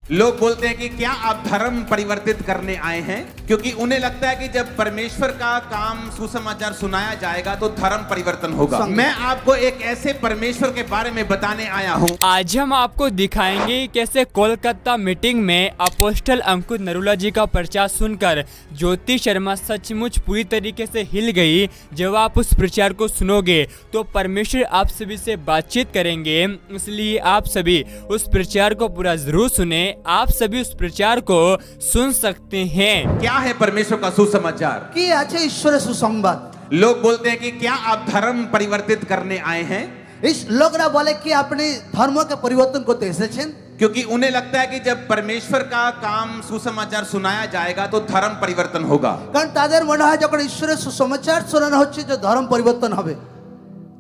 लोग बोलते हैं कि क्या आप धर्म परिवर्तित करने आए हैं, क्योंकि उन्हें लगता है कि जब परमेश्वर का काम सुसमाचार सुनाया जाएगा तो धर्म परिवर्तन होगा। मैं आपको एक ऐसे परमेश्वर के बारे में बताने आया हूँ। आज हम आपको दिखाएंगे कैसे कोलकाता मीटिंग में अपोस्टल अंकुर नरूला जी का प्रचार सुनकर ज्योति शर्मा सचमुच पूरी तरीके से हिल गई। जब आप उस प्रचार को सुनोगे तो परमेश्वर आप सभी से बातचीत करेंगे, इसलिए आप सभी उस प्रचार को पूरा जरूर सुने। आप सभी उस प्रचार को सुन सकते हैं। क्या है परमेश्वर का सुसमाचार? কি আছে ঈশ্বরের সুসংবাদ? लोग बोलते हैं कि क्या आप धर्म परिवर्तित करने आए हैं, इस लोगरा बोले कि আপনি ধর্মকে পরিবর্তন করতে এসেছেন, क्योंकि उन्हें लगता है कि जब परमेश्वर का काम सुसमाचार सुनाया जाएगा तो धर्म परिवर्तन होगा। কারণ তাদের মনে হয় যখন ঈশ্বরের সুসমাচার শোনানো হচ্ছে যে ধর্ম পরিবর্তন হবে।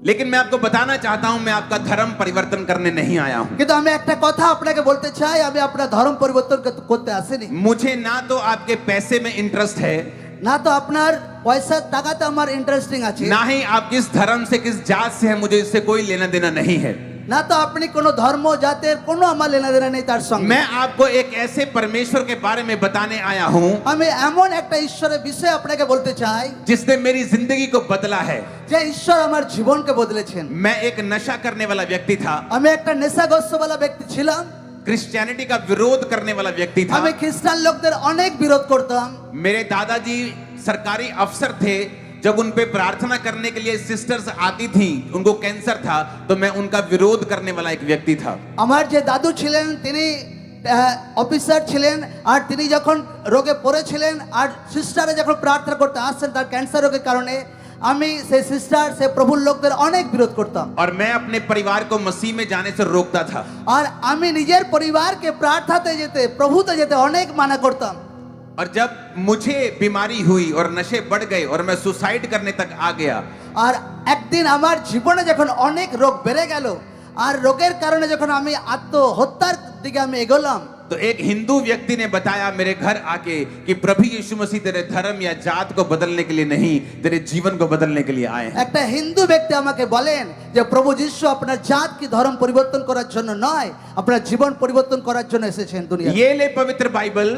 लेकिन मैं आपको बताना चाहता हूं, मैं आपका धर्म परिवर्तन करने नहीं आया हूं। কিন্তু আমি একটা কথা আপনাকে বলতে চাই, আমি আপনার ধর্ম পরিবর্তন করতে আসিনি। मुझे ना तो आपके पैसे में इंटरेस्ट है, না তো আপনার পয়সা টাকাতে আমার ইন্টারেস্টিং আছে, ना ही आप किस धर्म से किस जात से हैं, मुझे इससे कोई लेना देना नहीं है। না তো আপনি কোনো ধর্ম জাতের কোনো আমার লেনা দেনা নেই তার সঙ্গে। मैं आपको एक ऐसे परमेश्वर के बारे में बताने आया हूं আমি এমন একটা ঈশ্বরের বিষয় আপনাকে বলতে চাই जिसने मेरी जिंदगी को बदला है। যে ঈশ্বর আমার জীবনকে বদলেছেন। मैं एक नशा करने वाला व्यक्ति था, আমি একটা নেশাগ্রস্তওয়ালা ব্যক্তি ছিলাম, क्रिश्चियनिटी का विरोध करने वाला व्यक्ति था। আমি খ্রিস্টান লোকদের অনেক বিরোধ করতাম। मेरे दादाजी सरकारी अफसर थे। जब उन पे प्रार्थना करने के लिए सिस्टर्स आती थी, उनको कैंसर था, तो मैं उनका विरोध करने वाला एक व्यक्ति था। আমার যে দাদু ছিলেন তিনি অফিসার ছিলেন, আর তিনি যখন রোগে পড়েছিলেন আর সিস্টারে যখন প্রার্থনা করতে আসছেন তার ক্যান্সার রোগের কারণে, আমি সেই সিস্টার সেই প্রভুর লোকদের অনেক বিরোধ করতাম। और मैं अपने परिवार को मसीह में जाने से रोकता था। আর আমি নিজের পরিবারকে প্রার্থনাতে যেতে প্রভুতে যেতে অনেক মানা করতাম। और जब मुझे बीमारी हुई और नशे बढ़ गए और मैं सुसाइड करने तक आ गया, আর একদিন আমার জীবনে যখন অনেক রোগ বেড়ে গেল আর রোগের কারণে যখন আমি আত্মহত্যার দিকে আমি এগোলাম, तो एक हिंदू व्यक्ति ने बताया मेरे घर आके कि प्रभु यीशु मसीह तेरे धर्म या जात को बदलने के लिए नहीं, तेरे जीवन को बदलने के लिए आए हैं। একটা হিন্দু ব্যক্তি আমাকে বলেন যে প্রভু যিশু আপনার জাত কি ধর্ম পরিবর্তন করার জন্য নয়, আপনার জীবন পরিবর্তন করার জন্য এসেছেন দুনিয়ায়। ये ले पवित्र बाइबल।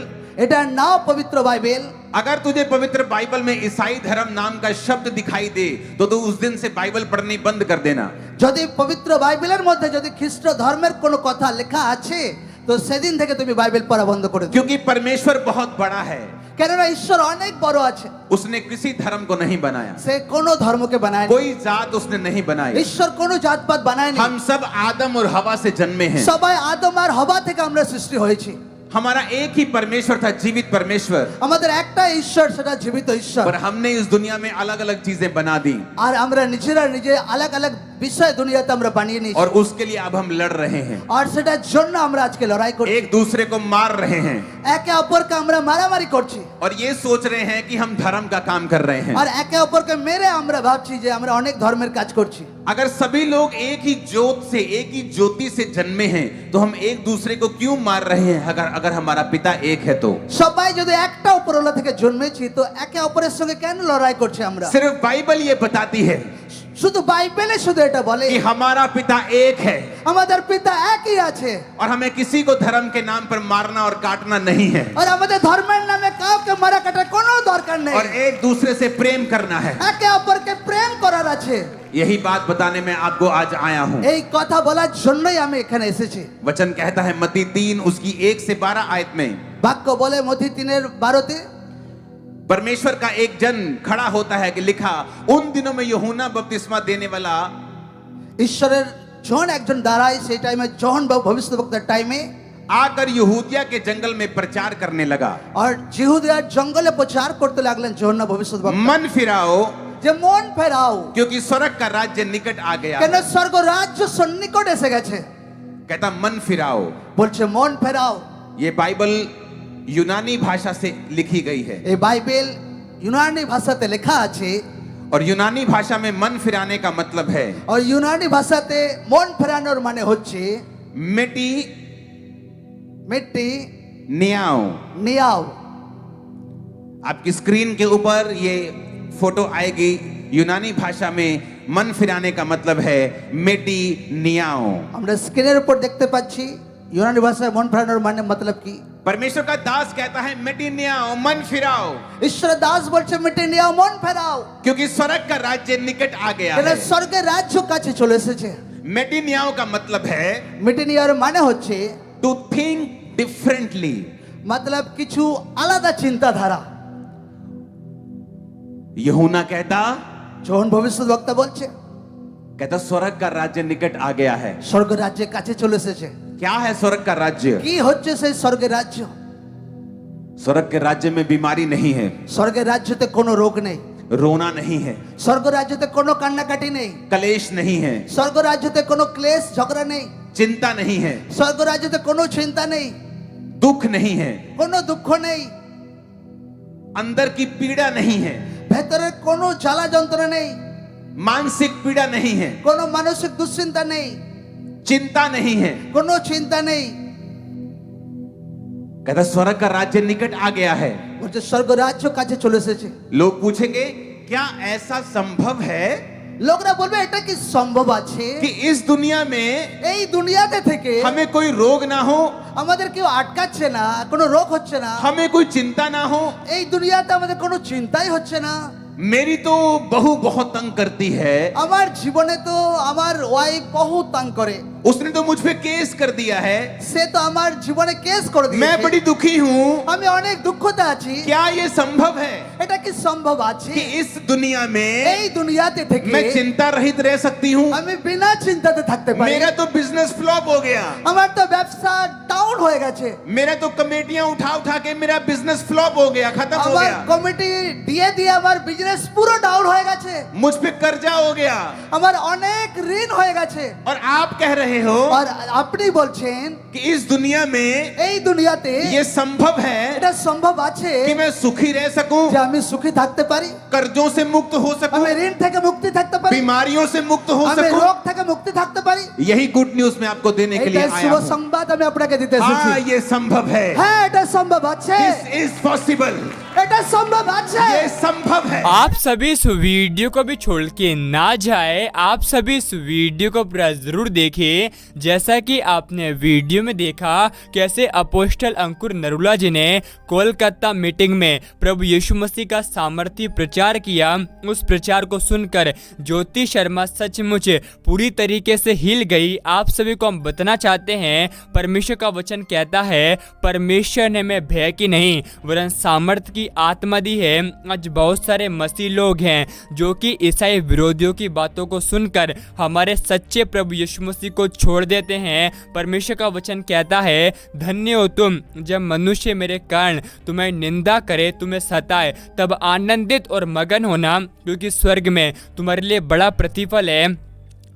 এটা নাও পবিত্র বাইবেল। अगर तुझे पवित्र बाइबल में ईसाई धर्म नाम का शब्द दिखाई दे तो तू उस दिन से बाइबल पढ़नी बंद कर देना। যদি পবিত্র বাইবেলের মধ্যে যদি খ্রিস্ট ধর্মের কোনো কথা লেখা আছে তো সেদিন থেকে তুমি বাইবেল পড়া বন্ধ করে দাও। क्योंकि परमेश्वर बहुत बड़ा है, কেননা ঈশ্বর অনেক বড় আছে। उसने किसी धर्म को नहीं बनाया, সে কোনো ধর্মকে বানায়নি, कोई जात उसने नहीं बनाई। ঈশ্বর কোনো জাতপাত বানায়নি। हम सब आदम और हवा से जन्मे हैं। সবাই আদম আর হবা থেকে আমরা সৃষ্টি হয়েছি। हमारा एक ही परमेश्वर था, जीवित परमेश्वर, আমাদের একটা ঈশ্বর, সেটা জীবিত ঈশ্বর। पर हमने इस दुनिया में अलग अलग चीजें बना दी আর আমরা নিজেরা নিজে আলাদা আলাদা বিষয় দুনিয়াতে আমরা বানিয়ে নিয়েছি। और उसके लिए अब हम लड़ रहे हैं, আর সেটার জন্য আমরা আজকে লড়াই করছি, एक दूसरे को मार रहे हैं একে অপরকে আমরা মারামারি করছি, और ये सोच रहे हैं कि हम धर्म का काम कर रहे हैं। আর একে অপরকে মেরে আমরা ভাবছি যে আমরা অনেক ধর্মের কাজ করছি। अगर सभी लोग एक ही ज्योत से, एक ही ज्योति से जन्मे हैं तो हम एक दूसरे को क्यों मार रहे हैं? अगर हमारा पिता एक है तो সবাই যদি একটা উপরওয়ালা থেকে জন্মেছি তো একে অপরের সঙ্গে কেন লড়াই করছি আমরা? सिर्फ बाइबल ये बताती है শুধু বাইবেলে শুধু এটা বলে कि हमारा पिता एक है আমাদের পিতা একই আছে, और हमें किसी को धर्म के नाम पर मारना और काटना नहीं है, আর আমাদের ধর্মের নামে কাউকে মারা কাটার কোনো দরকার নেই, और एक दूसरे से प्रेम करना है। একে অপরকে প্রেম করার আছে। यही बात बताने में आपको आज आया हूँ। এই কথা বলার জন্যই আমি এখানে এসেছি। वचन कहता है मत्ती 3 उसकी 1 से 12 आयत में, বাক্য বলে মথি 3:12 परमेश्वर का एक जन खड़ा होता है कि लिखा, उन दिनों में यूहन्ना बपतिस्मा देने वाला ঈশ্বরের জন একজন দাঁড়ায় সেই টাইমে যখন ভবিষ্যদ্বক্তার টাইমে आकर यहूदिया के जंगल में प्रचार करने लगा, আর জিহুদিয়ার জঙ্গলে প্রচার করতে লাগলেন যোহন্না ভবিষ্যদ্বক্তা, मन फिराओ যে মন ফেরাও क्योंकि स्वर्ग का राज्य निकट आ गया। কেন স্বর্গ রাজ্য সন্নিকট এসে গেছে। कहता मन फिराओ। বলছে মন ফেরাও। ये बाइबल यूनानी भाषा से लिखी गई है, এই বাইবেল ইউনানি ভাষাতে লেখা আছে, और यूनानी भाषा में मन फिराने का मतलब है আর ইউনানি ভাষাতে মন ফেরানোর মানে হচ্ছে मिट्टी মিট্টি नियाओ। নিয়াও। आपकी स्क्रीन के ऊपर ये फोटो आएगी। यूनानी भाषा में मन फिराने का मतलब है मिट्टी नियाओ। আমরা স্ক্রিনের উপর দেখতে পাচ্ছি यूनानी भाषा में मन फेरानोर माने मतलब की परमेश्वर का दास कहता है मेटिनियाओ, मन फिराओ, ঈশ্বরের দাস বলছে মিটে নিও মন ফেরাও क्योंकि स्वर्ग का राज्य निकट आ गया এটা है। স্বর্গের রাজ্য কাছে চলে এসেছে। मेटिनियाओ का मतलब है মিটে নেওয়ার মানে হচ্ছে टू थिंक डिफरेंटली। मतलब কিছু আলাদা চিন্তাধারা। यूहन्ना कहता যখন ভবিষ্যদ্বক্তা বলছে स्वर्ग का राज्य निकट आ गया है। স্বর্গ রাজ্যের কাছে চলে এসেছে। क्या है स्वर्ग का राज्य? কি হচ্ছে সেই স্বর্গের রাজ্য? स्वर्ग के राज्य में बीमारी नहीं है, স্বর্গের রাজ্যতে কোনো রোগ নেই, रोना नहीं है, স্বর্গ রাজ্যতে কোনো কান্নাকাটি নেই, कलेश नहीं है, স্বর্গ রাজ্যতে কোনো ক্লেশ ঝগড়া নেই, चिंता नहीं है, স্বর্গ রাজ্যতে কোনো চিন্তা নেই, दुख नहीं है, কোনো দুঃখ নেই, अंदर की पीड़ा नहीं है, ভেতরে কোনো জ্বালা যন্ত্রণা নেই, मानसिक पीड़ा नहीं है, কোনো মানসিক দুশ্চিন্তা নেই, चिंता नहीं है। কোনো চিন্তা নেই। स्वर्ग का राज्य निकट आ गया है। বলছে স্বর্গ রাজ্য কাছে চলে এসেছে। लोग पूछेंगे क्या ऐसा संभव है লোকরা বলবে এটা কি সম্ভব আছে कि इस दुनिया में এই দুনিয়াতে থেকে हमें कोई रोग ना हो, আমাদের কেউ আটকাচ্ছে না, কোনো রোগ হচ্ছে না, हमें कोई चिंता ना हो? এই দুনিয়াতে আমাদের কোনো চিন্তাই হচ্ছে না। मेरी तो बहू बहुत तंग करती है, আমার জীবনে তো আমার ওয়াইফ বহুত তাং করে, उसने तो मुझ पे केस कर दिया है, সে তো আমার জীবনে কেস করে मैं দিয়েছে, बड़ी दुखी हूँ। আমি অনেক দুঃখতে আছি। क्या ये संभव है এটা কি সম্ভব আছে कि इस दुनिया में এই দুনিয়াতে থেকে मैं चिंता रहित रह सकती हूँ? আমি বিনা চিন্তাতে থাকতে পারি? मेरा तो बिजनेस फ्लॉप हो गया, আমার তো ব্যবসা ডাউন হয়ে গেছে, मेरा तो कमेटियां उठा उठा के मेरा बिजनेस फ्लॉप हो गया, खत्म हो আমার गया, কমিটি দিয়ে দিয়ে আমার বিজনেস পুরো ডাউন হয়ে গেছে, मुझ पे कर्जा हो गया। আমার অনেক ঋণ হয়ে গেছে। और आप कह रहे हो আর আপনি বলছেন कि इस दुनिया में এই দুনিয়াতে ये संभव है এটা সম্ভব আছে कि मैं सुखी रह सकूं, যে আমি সুখী থাকতে পারি, कर्जों से मुक्त हो सकूं, আমি ঋণ থেকে মুক্তি থাকতে পারি, बीमारियों से मुक्त हो আমি सकूं। রোগ থেকে মুক্তি থাকতে পারি। यही गुड न्यूज मैं आपको देने के लिए এটা आया শুভ हूं। সংবাদ আমি আপনাকে দিতে এসেছি। हाँ, ये संभव है, হ্যাঁ এটা সম্ভব আছে, दिस इज पॉसिबल, এটা সম্ভব আছে। ये संभव है। आप सभी इस वीडियो को भी छोड़ के ना जाए, आप सभी इस वीडियो को पूरा जरूर देखें। जैसा कि आपने वीडियो में देखा कैसे अपोस्टल अंकुर नरूला जी ने कोलकाता मीटिंग में प्रभु यीशु मसीह का सामर्थ्य प्रचार किया। उस प्रचार को सुनकर ज्योति शर्मा सचमुच पूरी तरीके से हिल गई। आप सभी को हम बताना चाहते हैं परमेश्वर का वचन कहता है परमेश्वर ने हमें भय की नहीं वरन सामर्थ्य की आत्मा दी है। आज बहुत सारे मसीह लोग हैं जो कि ईसाई विरोधियों की बातों को सुनकर हमारे सच्चे प्रभु यीशु मसीह को छोड़ देते हैं। परमेश्वर का वचन कहता है धन्य हो तुम जब मनुष्य मेरे कारण तुम्हें निंदा करे, तुम्हें सताए, तब आनंदित और मगन होना क्योंकि स्वर्ग में तुम्हारे लिए बड़ा प्रतिफल है।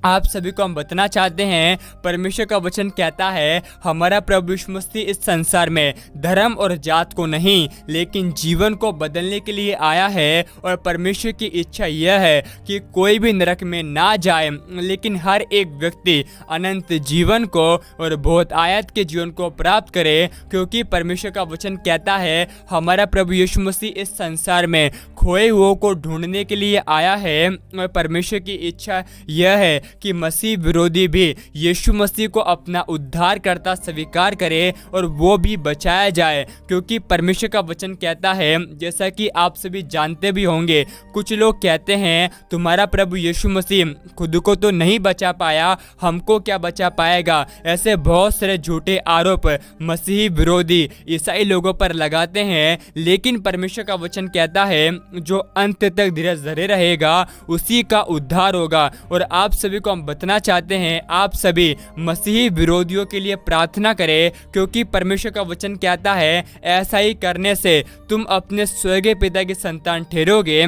आप सभी को हम बताना चाहते हैं परमेश्वर का वचन कहता है हमारा प्रभु यीशु मसीह इस संसार में धर्म और जात को नहीं लेकिन जीवन को बदलने के लिए आया है। और परमेश्वर की इच्छा यह है कि कोई भी नरक में ना जाए लेकिन हर एक व्यक्ति अनंत जीवन को और बहुत आयत के जीवन को प्राप्त करे। क्योंकि परमेश्वर का वचन कहता है हमारा प्रभु यीशु मसीह इस संसार में खोए हुओं को ढूंढने के लिए आया है। और परमेश्वर की इच्छा यह है कि मसीह विरोधी भी यीशु मसीह को अपना उद्धारकर्ता स्वीकार करे और वो भी बचाया जाए। क्योंकि परमेश्वर का वचन कहता है जैसा कि आप सभी जानते भी होंगे कुछ लोग कहते हैं तुम्हारा प्रभु यीशु मसीह खुद को तो नहीं बचा पाया, हमको क्या बचा पाएगा। ऐसे बहुत सारे झूठे आरोप मसीही विरोधी ईसाई लोगों पर लगाते हैं। लेकिन परमेश्वर का वचन कहता है जो अंत तक धीरज धरे रहेगा उसी का उद्धार होगा। और आप सभी को हम बताना चाहते हैं आप सभी मसीही विरोधियों के लिए प्रार्थना करें क्योंकि परमेश्वर का वचन कहता है ऐसा ही करने से तुम अपने स्वर्गीय पिता की संतान ठहरोगे।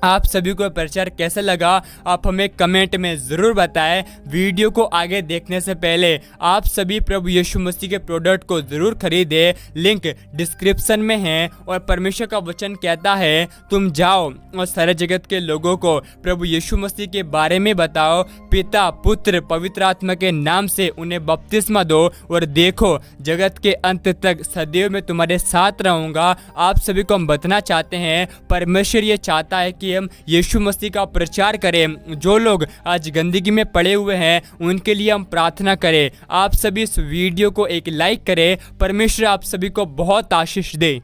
आप सभी को प्रचार कैसा लगा आप हमें कमेंट में ज़रूर बताएं। वीडियो को आगे देखने से पहले आप सभी प्रभु यीशु मसीह के प्रोडक्ट को ज़रूर खरीदें, लिंक डिस्क्रिप्शन में है। और परमेश्वर का वचन कहता है तुम जाओ और सारे जगत के लोगों को प्रभु यीशु मसीह के बारे में बताओ, पिता पुत्र पवित्र आत्मा के नाम से उन्हें बपतिस्मा दो और देखो जगत के अंत तक सदैव मैं तुम्हारे साथ रहूँगा। आप सभी को हम बताना चाहते हैं परमेश्वर ये चाहता है कि कि हम यीशु मसीह का प्रचार करें। जो लोग आज गंदगी में पड़े हुए हैं उनके लिए हम प्रार्थना करें। आप सभी इस वीडियो को एक लाइक करें। परमेश्वर आप सभी को बहुत आशीष दे।